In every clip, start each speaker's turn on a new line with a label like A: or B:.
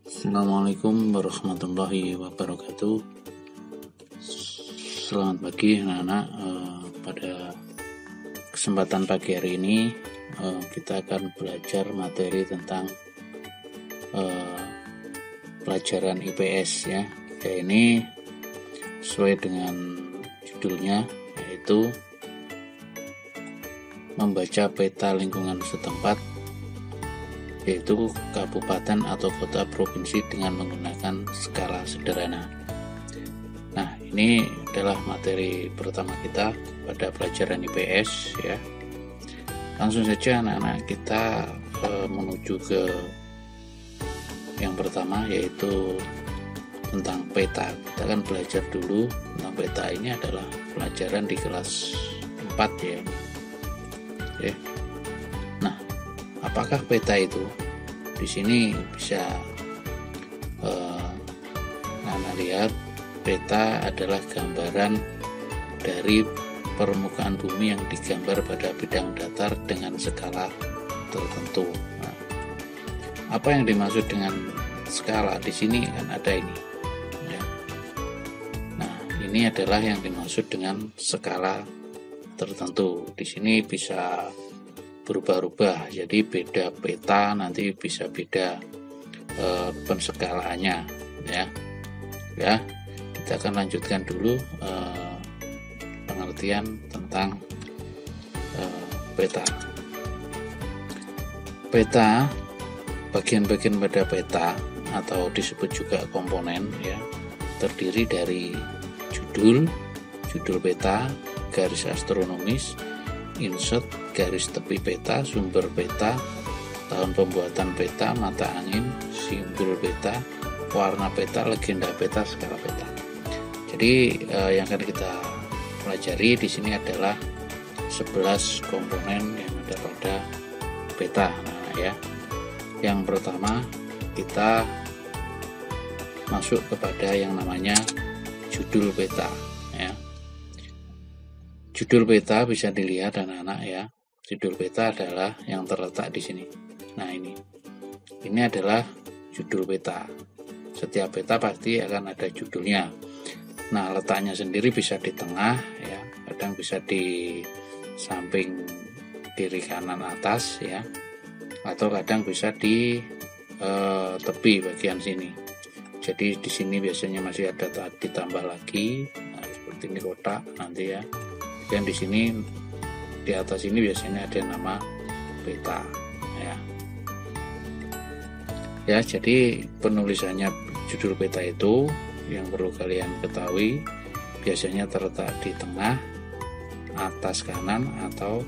A: Assalamualaikum warahmatullahi wabarakatuh. Selamat pagi anak-anak. Pada kesempatan pagi hari ini kita akan belajar materi tentang pelajaran IPS ya. Ini sesuai dengan judulnya, yaitu membaca peta lingkungan setempat, yaitu kabupaten atau kota provinsi dengan menggunakan skala sederhana. Nah, ini adalah materi pertama kita pada pelajaran IPS ya. Langsung saja anak-anak kita menuju ke yang pertama, yaitu tentang peta. Kita akan belajar dulu tentang peta. Ini adalah pelajaran di kelas 4 ya. Oke. Nah, apakah peta itu? Di sini bisa Nana lihat, peta adalah gambaran dari permukaan bumi yang digambar pada bidang datar dengan skala tertentu. Nah, apa yang dimaksud dengan skala? Di sini kan ada ini. Ya. Nah, ini adalah yang dimaksud dengan skala tertentu. Di sini bisa berubah-ubah, jadi beda peta nanti bisa beda penskalaannya ya. Kita akan lanjutkan dulu pengertian tentang peta. Peta, bagian-bagian pada peta atau disebut juga komponen ya, terdiri dari judul peta, garis astronomis, insert, garis tepi peta, sumber peta, tahun pembuatan peta, mata angin, simbol peta, warna peta, legenda peta, skala peta. Jadi yang akan kita pelajari di sini adalah 11 komponen yang ada pada peta. Nah, ya. Yang pertama kita masuk kepada yang namanya judul peta ya. Judul peta bisa dilihat anak-anak ya. Judul peta adalah yang terletak di sini. Nah, ini adalah judul peta. Setiap peta pasti akan ada judulnya. Nah, letaknya sendiri bisa di tengah ya, kadang bisa di samping kiri kanan atas ya, atau kadang bisa di tepi bagian sini. Jadi di sini biasanya masih ada ditambah lagi, nah, seperti ini kotak nanti ya. Dan di sini di atas ini biasanya ada nama peta ya. Ya, jadi penulisannya judul peta itu yang perlu kalian ketahui biasanya terletak di tengah, atas kanan atau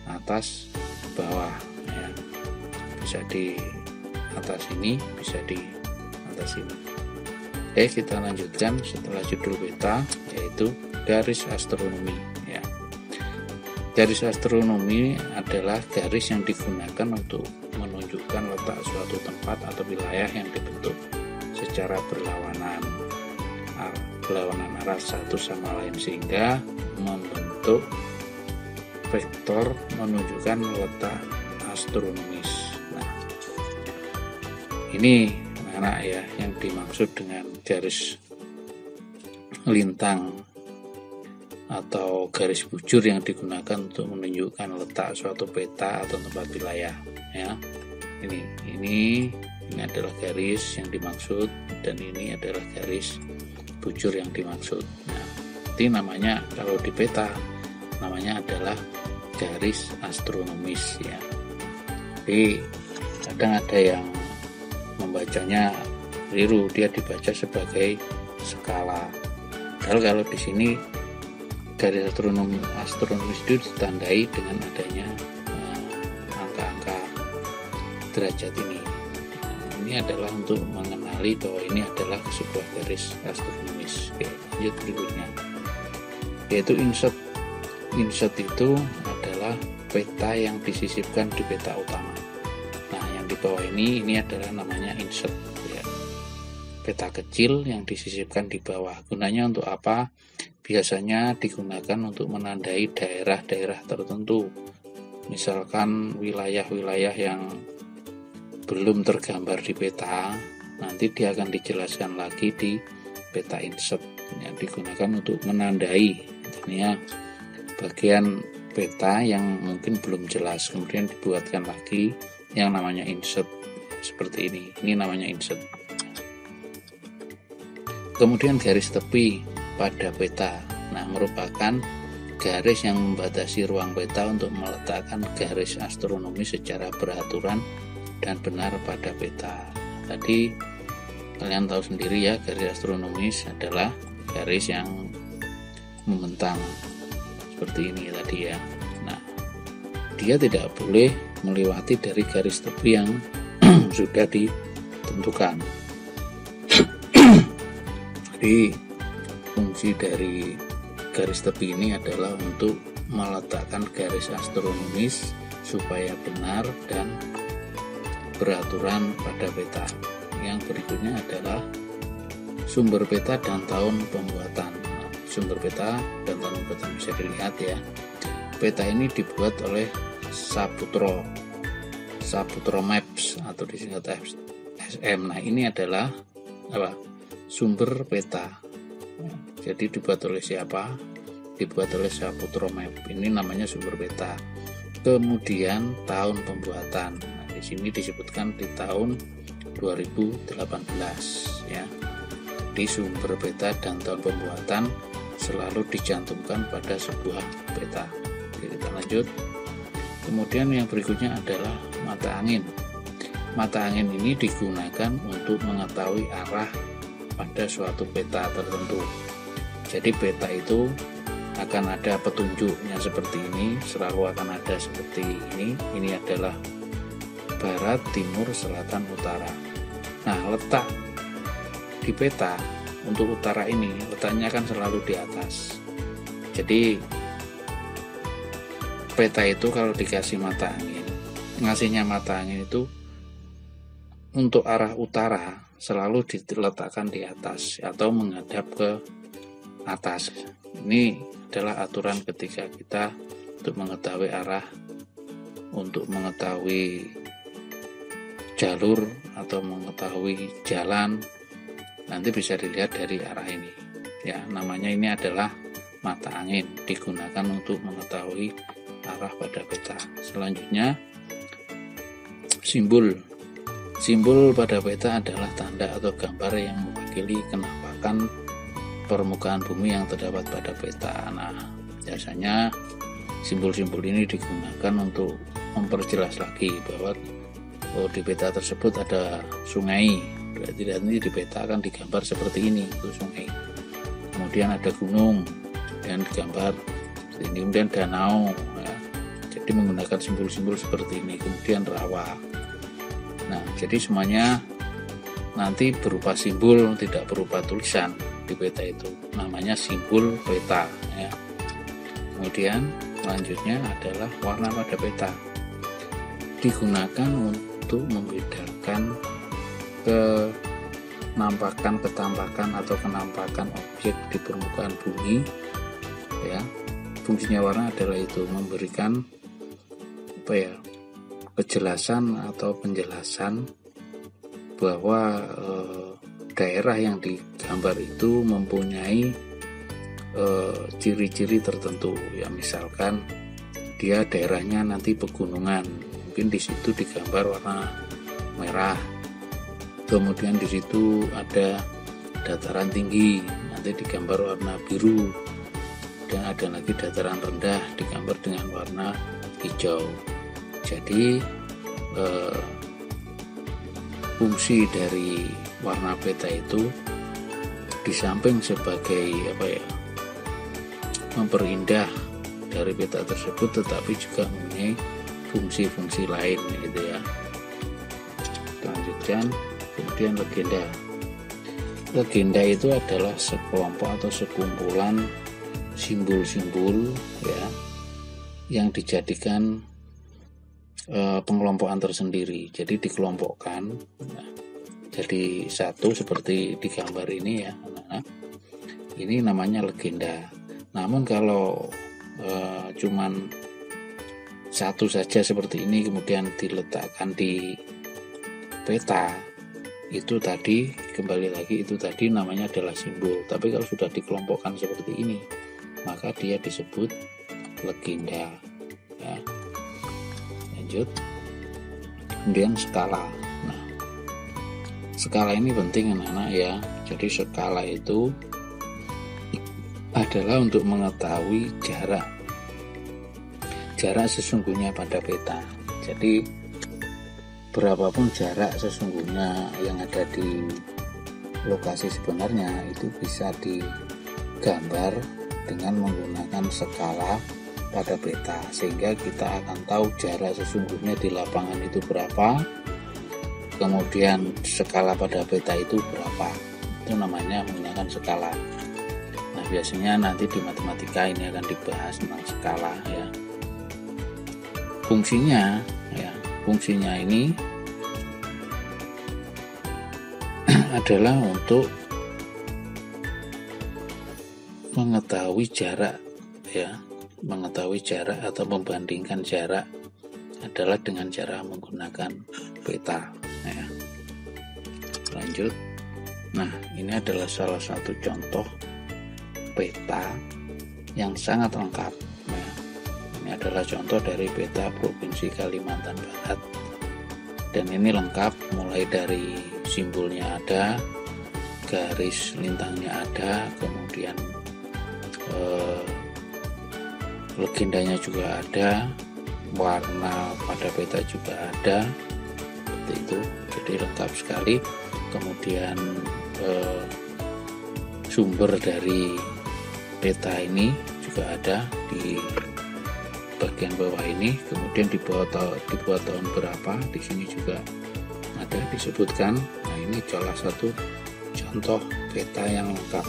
A: atas bawah ya. Bisa di atas ini, bisa di atas ini. Oke, kita lanjutkan setelah judul peta, yaitu garis astronomi ya. Garis astronomi adalah garis yang digunakan untuk menunjukkan letak suatu tempat atau wilayah yang dibentuk secara berlawanan arah satu sama lain, sehingga membentuk vektor menunjukkan letak astronomis. Nah, ini anak ya yang dimaksud dengan garis lintang atau garis bujur yang digunakan untuk menunjukkan letak suatu peta atau tempat wilayah ya. Ini adalah garis yang dimaksud, dan ini adalah garis bujur yang dimaksud. Nah, itu namanya kalau di peta namanya adalah garis astronomis ya. Tapi kadang ada yang membacanya keliru, dia dibaca sebagai skala. Kalau di sini garis astronomis itu ditandai dengan adanya angka-angka derajat ini. Ini adalah untuk mengenali bahwa ini adalah sebuah garis astronomis. Oke, lanjut berikutnya, yaitu insert. Insert itu adalah peta yang disisipkan di peta utama. Nah, yang di bawah ini adalah namanya insert ya. Peta kecil yang disisipkan di bawah. Gunanya untuk apa? Biasanya digunakan untuk menandai daerah-daerah tertentu. Misalkan wilayah-wilayah yang belum tergambar di peta, nanti dia akan dijelaskan lagi di peta insert yang digunakan untuk menandai artinya bagian peta yang mungkin belum jelas, kemudian dibuatkan lagi yang namanya insert seperti ini namanya insert. Kemudian garis tepi pada peta, nah merupakan garis yang membatasi ruang peta untuk meletakkan garis astronomis secara beraturan dan benar pada peta. Tadi kalian tahu sendiri ya, garis astronomis adalah garis yang membentang seperti ini tadi ya. Nah, dia tidak boleh melewati dari garis tepi yang sudah ditentukan. Jadi fungsi dari garis tepi ini adalah untuk meletakkan garis astronomis supaya benar dan beraturan pada peta. Yang berikutnya adalah sumber peta dan tahun pembuatan. Sumber peta dan tahun pembuatan bisa dilihat ya. Peta ini dibuat oleh Saputro Maps atau disingkat SM. Nah, ini adalah sumber peta. Jadi dibuat oleh siapa? Dibuat oleh Saputro Map. Ini namanya sumber peta. Kemudian tahun pembuatan. Nah, di sini disebutkan di tahun 2018 ya. Di sumber peta dan tahun pembuatan selalu dicantumkan pada sebuah peta. Oke, kita lanjut. Kemudian yang berikutnya adalah mata angin. Mata angin ini digunakan untuk mengetahui arah pada suatu peta tertentu. Jadi peta itu akan ada petunjuknya seperti ini, selalu akan ada seperti ini. Ini adalah barat, timur, selatan, utara. Nah, letak di peta untuk utara ini letaknya kan selalu di atas. Jadi peta itu kalau dikasih mata angin, ngasihnya mata angin itu untuk arah utara selalu diletakkan di atas atau menghadap ke atas. Ini adalah aturan ketika kita untuk mengetahui arah, untuk mengetahui jalur atau mengetahui jalan, nanti bisa dilihat dari arah ini ya. Namanya ini adalah mata angin, digunakan untuk mengetahui arah pada peta. Selanjutnya simbol pada peta adalah tanda atau gambar yang mewakili kenampakan permukaan bumi yang terdapat pada peta. Nah, biasanya simbol-simbol ini digunakan untuk memperjelas lagi bahwa di peta tersebut ada sungai, berarti nanti di peta akan digambar seperti ini, itu sungai. Kemudian ada gunung dan digambar seperti ini, kemudian danau ya. Jadi menggunakan simbol-simbol seperti ini. Kemudian rawa. Nah, jadi semuanya nanti berupa simbol, tidak berupa tulisan di peta itu. Namanya simbol peta ya. Kemudian selanjutnya adalah warna pada peta. Digunakan untuk membedakan ketampakan atau kenampakan objek di permukaan bumi ya. Fungsinya warna adalah itu memberikan kejelasan atau penjelasan bahwa daerah yang digambar itu mempunyai ciri-ciri tertentu ya. Misalkan dia daerahnya nanti pegunungan, mungkin di situ digambar warna merah. Kemudian di situ ada dataran tinggi, nanti digambar warna biru. Dan ada lagi dataran rendah digambar dengan warna hijau. Jadi fungsi dari warna peta itu di samping sebagai memperindah dari peta tersebut, tetapi juga mempunyai fungsi-fungsi lain gitu ya. Lanjutkan. Kemudian legenda itu adalah sekelompok atau sekumpulan simbol-simbol ya yang dijadikan pengelompokan tersendiri. Jadi dikelompokkan jadi satu seperti di gambar ini ya. Nah, ini namanya legenda. Namun kalau cuman satu saja seperti ini kemudian diletakkan di peta, itu tadi, kembali lagi, itu tadi namanya adalah simbol. Tapi kalau sudah dikelompokkan seperti ini, maka dia disebut legenda, ya. Lanjut, kemudian skala. Nah, skala ini penting anak-anak ya. Jadi skala itu adalah untuk mengetahui jarak sesungguhnya pada peta. Jadi berapapun jarak sesungguhnya yang ada di lokasi sebenarnya itu bisa digambar dengan menggunakan skala pada peta, sehingga kita akan tahu jarak sesungguhnya di lapangan itu berapa, kemudian skala pada peta itu berapa. Itu namanya menggunakan skala. Nah, biasanya nanti di matematika ini akan dibahas tentang skala ya. Fungsinya ini adalah untuk mengetahui jarak ya, mengetahui jarak atau membandingkan jarak adalah dengan cara menggunakan peta ya. Lanjut. Nah, ini adalah salah satu contoh peta yang sangat lengkap ya. Ini adalah contoh dari peta Provinsi Kalimantan Barat, dan ini lengkap mulai dari simbolnya ada, garis lintangnya ada, kemudian legendanya juga ada, warna pada peta juga ada, seperti itu. Jadi lengkap sekali. Kemudian sumber dari peta ini juga ada di bagian bawah ini, kemudian dibuat tahun berapa, di sini juga ada disebutkan. Nah, ini salah satu contoh peta yang lengkap.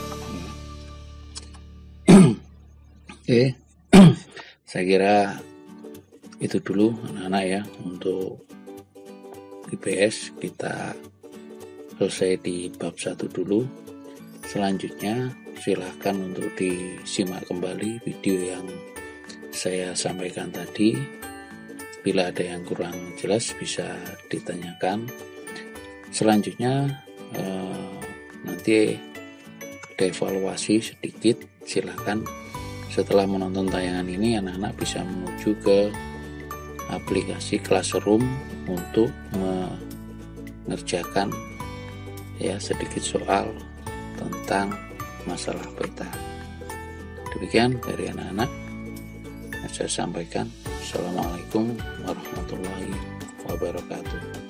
A: Oke, saya kira itu dulu anak-anak ya, untuk IPS kita selesai di bab 1 dulu. Selanjutnya silahkan untuk disimak kembali video yang saya sampaikan tadi. Bila ada yang kurang jelas bisa ditanyakan. Selanjutnya nanti ada evaluasi sedikit. Silahkan setelah menonton tayangan ini anak-anak bisa menuju ke aplikasi Classroom untuk mengerjakan ya sedikit soal tentang masalah peta. Demikian dari anak-anak saya sampaikan. Assalamualaikum warahmatullahi wabarakatuh.